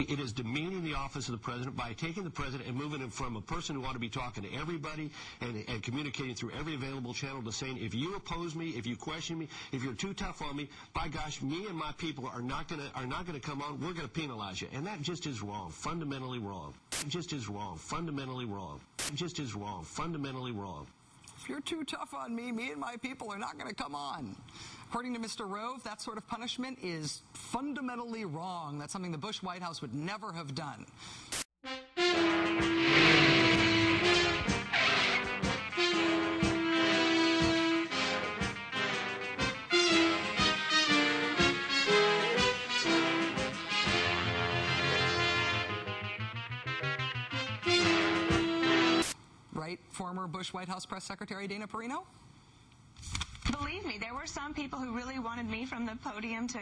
It is demeaning the office of the president by taking the president and moving him from a person who ought to be talking to everybody and communicating through every available channel to saying, if you oppose me, if you question me, if you're too tough on me, by gosh, me and my people are not gonna come on. We're gonna penalize you, and that just is wrong, fundamentally wrong. It just is wrong, fundamentally wrong. It just is wrong, fundamentally wrong. If you're too tough on me, me and my people are not going to come on. According to Mr. Rove, that sort of punishment is fundamentally wrong. That's something the Bush White House would never have done. Right, former Bush White House Press Secretary Dana Perino? Believe me, there were some people who really wanted me from the podium to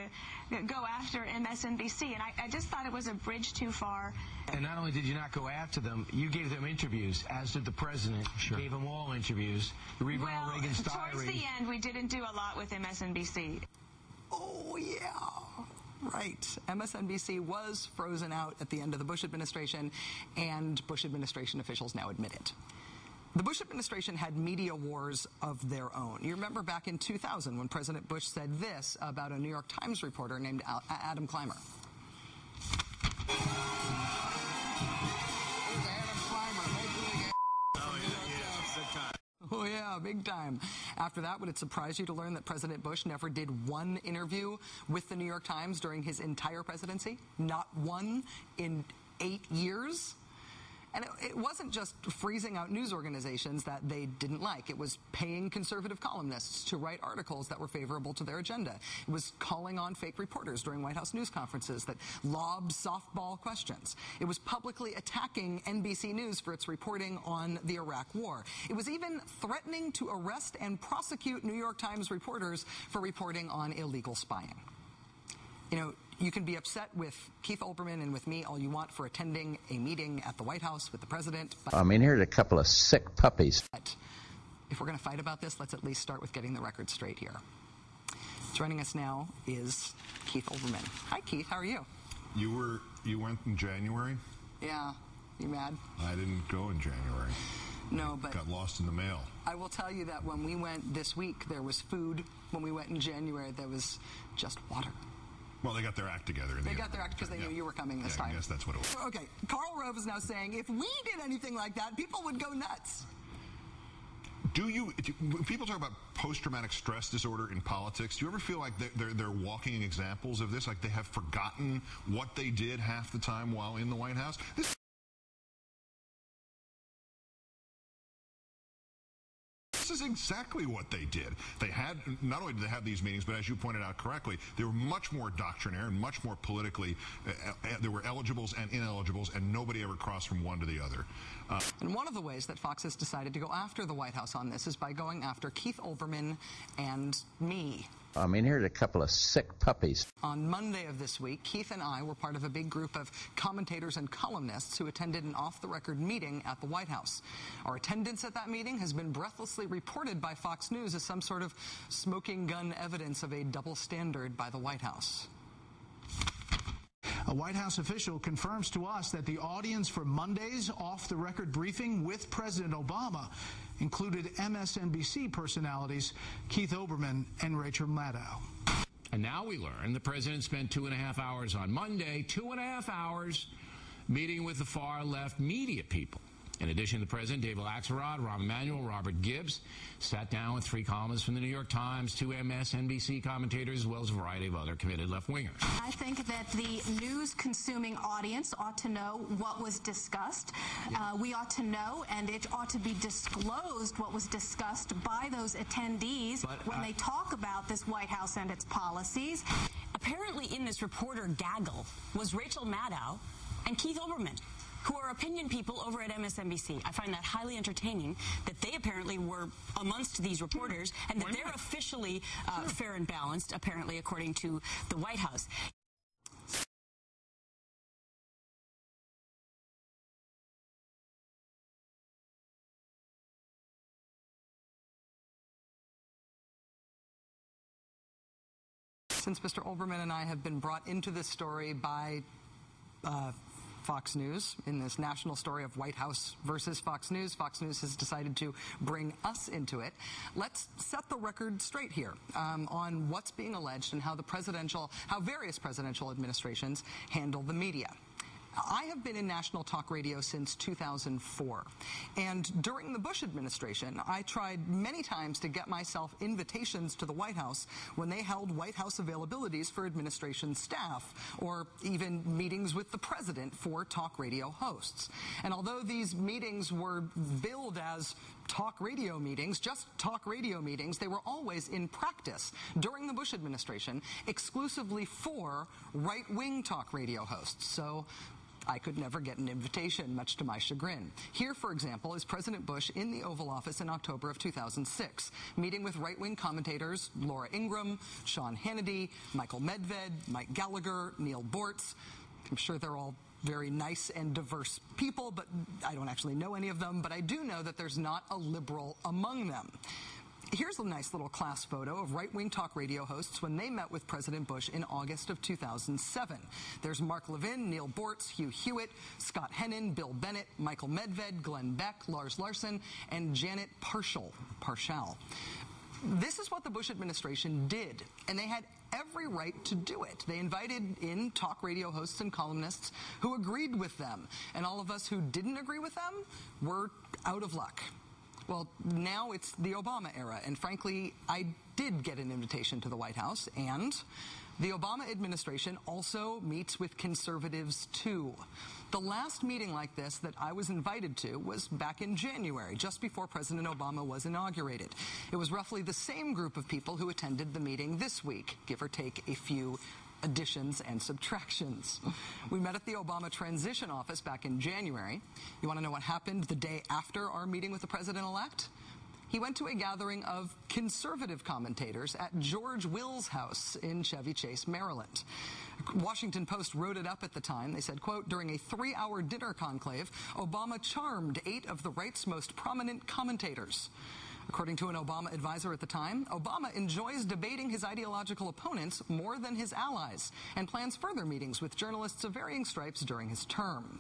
go after MSNBC, and I just thought it was a bridge too far. And not only did you not go after them, you gave them interviews, as did the president. Sure. Gave them all interviews. You read Ronald Reagan's diary. Towards the end, we didn't do a lot with MSNBC. Oh, yeah. Right. MSNBC was frozen out at the end of the Bush administration, and Bush administration officials now admit it. The Bush administration had media wars of their own. You remember back in 2000 when President Bush said this about a New York Times reporter named Adam Clymer. Oh, yeah, big time. After that, would it surprise you to learn that President Bush never did one interview with the New York Times during his entire presidency? Not one in 8 years? And it wasn't just freezing out news organizations that they didn't like. It was paying conservative columnists to write articles that were favorable to their agenda. It was calling on fake reporters during White House news conferences that lobbed softball questions. It was publicly attacking NBC News for its reporting on the Iraq War. It was even threatening to arrest and prosecute New York Times reporters for reporting on illegal spying. You know, you can be upset with Keith Olbermann and with me all you want for attending a meeting at the White House with the president. But I mean, here's a couple of sick puppies. But if we're going to fight about this, let's at least start with getting the record straight here. Joining us now is Keith Olbermann. Hi, Keith. How are you? You went in January? Yeah. You mad? I didn't go in January. No, but got lost in the mail. I will tell you that when we went this week, there was food. When we went in January, there was just water. Well, they got their act together. They got their act because they knew you were coming this time. I guess that's what it was. Okay, Karl Rove is now saying if we did anything like that, people would go nuts. When people talk about post-traumatic stress disorder in politics, do you ever feel like they're walking examples of this? Like they have forgotten what they did half the time while in the White House? This is exactly what they did. They had, not only did they have these meetings, but as you pointed out correctly, they were much more doctrinaire and much more politically, there were eligibles and ineligibles, and nobody ever crossed from one to the other. And one of the ways that Fox has decided to go after the White House on this is by going after Keith Olbermann and me. I mean, here's a couple of sick puppies. On Monday of this week, Keith and I were part of a big group of commentators and columnists who attended an off-the-record meeting at the White House. Our attendance at that meeting has been breathlessly reported by Fox News as some sort of smoking gun evidence of a double standard by the White House. A White House official confirms to us that the audience for Monday's off-the-record briefing with President Obama included MSNBC personalities Keith Olbermann and Rachel Maddow. And now we learn the president spent 2.5 hours on Monday, 2.5 hours meeting with the far-left media people. In addition, the president, David Axelrod, Rahm Emanuel, Robert Gibbs, sat down with 3 columnists from the New York Times, 2 MSNBC commentators, as well as a variety of other committed left-wingers. I think that the news-consuming audience ought to know what was discussed. We ought to know, and it ought to be disclosed what was discussed by those attendees when they talk about this White House and its policies. Apparently in this reporter gaggle was Rachel Maddow and Keith Olbermann, who are opinion people over at MSNBC. I find that highly entertaining that they apparently were amongst these reporters and that they're officially fair and balanced, apparently, according to the White House. Since Mr. Olbermann and I have been brought into this story by Fox News in this national story of White House versus Fox News. Fox News has decided to bring us into it. Let's set the record straight here on what's being alleged and how various presidential administrations handle the media. I have been in national talk radio since 2004, and during the Bush administration, I tried many times to get myself invitations to the White House when they held White House availabilities for administration staff, or even meetings with the president for talk radio hosts. And although these meetings were billed as talk radio meetings, just talk radio meetings, they were always in practice during the Bush administration exclusively for right-wing talk radio hosts. So I could never get an invitation, much to my chagrin. Here, for example, is President Bush in the Oval Office in October of 2006, meeting with right-wing commentators Laura Ingraham, Sean Hannity, Michael Medved, Mike Gallagher, Neil Bortz. I'm sure they're all very nice and diverse people, but I don't actually know any of them, but I do know that there's not a liberal among them. Here's a nice little class photo of right-wing talk radio hosts when they met with President Bush in August of 2007. There's Mark Levin, Neil Bortz, Hugh Hewitt, Scott Hennon, Bill Bennett, Michael Medved, Glenn Beck, Lars Larson, and Janet Parshall. This is what the Bush administration did, and they had every right to do it. They invited in talk radio hosts and columnists who agreed with them, and all of us who didn't agree with them were out of luck. Well, now it's the Obama era, and frankly, I did get an invitation to the White House, and the Obama administration also meets with conservatives, too. The last meeting like this that I was invited to was back in January, just before President Obama was inaugurated. It was roughly the same group of people who attended the meeting this week, give or take a few additions and subtractions. We met at the Obama Transition Office back in January. You want to know what happened the day after our meeting with the president-elect? He went to a gathering of conservative commentators at George Will's house in Chevy Chase, Maryland. Washington Post wrote it up at the time. They said, quote, during a 3-hour dinner conclave, Obama charmed 8 of the right's most prominent commentators. According to an Obama advisor at the time, Obama enjoys debating his ideological opponents more than his allies and plans further meetings with journalists of varying stripes during his term.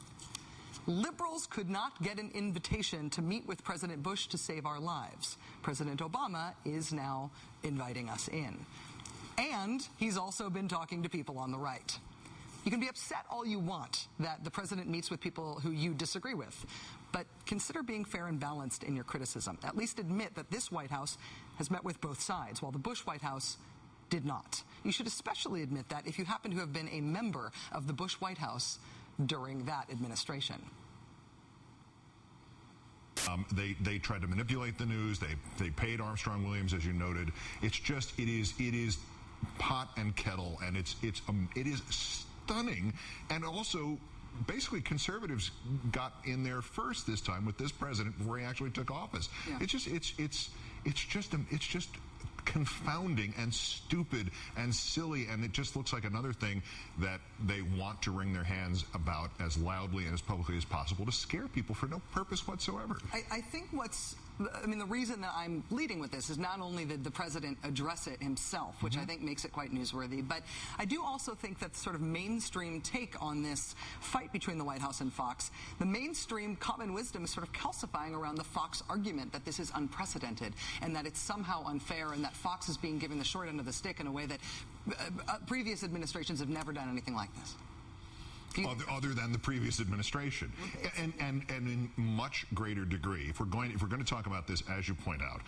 Liberals could not get an invitation to meet with President Bush to save our lives. President Obama is now inviting us in. And he's also been talking to people on the right. You can be upset all you want that the president meets with people who you disagree with, but consider being fair and balanced in your criticism. At least admit that this White House has met with both sides, while the Bush White House did not. You should especially admit that if you happen to have been a member of the Bush White House during that administration. They tried to manipulate the news. They paid Armstrong Williams, as you noted. It's just it is pot and kettle, and it is stunning. And also, basically, conservatives got in there first this time with this president before he actually took office. Yeah. It's just confounding and stupid and silly, and it just looks like another thing that they want to wring their hands about as loudly and as publicly as possible to scare people for no purpose whatsoever. I think the reason that I'm leading with this is not only did the president address it himself, which I think makes it quite newsworthy, but I do also think that the sort of mainstream take on this fight between the White House and Fox, the mainstream common wisdom is sort of calcifying around the Fox argument that this is unprecedented and that it's somehow unfair and that Fox is being given the short end of the stick in a way that previous administrations have never done anything like this. Other than the previous administration, and in much greater degree. If we're going to talk about this, as you point out,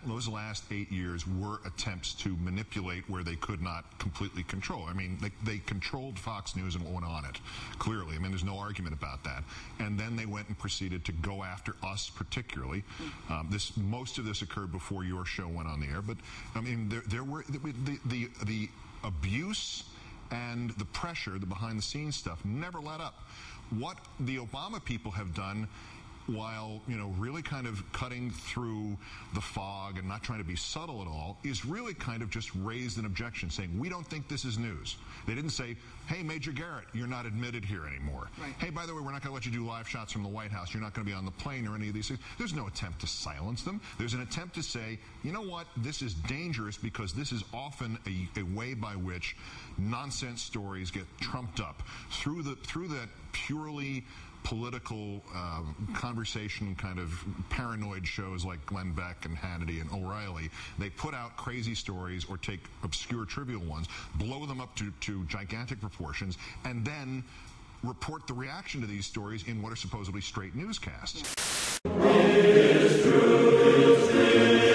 those last 8 years were attempts to manipulate where they could not completely control. I mean, they controlled Fox News and went on it, clearly. I mean, there's no argument about that. And then they went and proceeded to go after us particularly. Most of this occurred before your show went on the air, but I mean, there were the abuse and the pressure, the behind-the-scenes stuff, never let up. What the Obama people have done while, you know, really kind of cutting through the fog and not trying to be subtle at all, is really kind of just raised an objection, saying, we don't think this is news. They didn't say, hey, Major Garrett, you're not admitted here anymore. Right. Hey, by the way, we're not going to let you do live shots from the White House. You're not going to be on the plane or any of these things. There's no attempt to silence them. There's an attempt to say, you know what, this is dangerous because this is often a way by which nonsense stories get trumped up through that purely political conversation kind of paranoid shows like Glenn Beck and Hannity and O'Reilly. They put out crazy stories or take obscure trivial ones, blow them up to gigantic proportions, and then report the reaction to these stories in what are supposedly straight newscasts. It is true, it is true.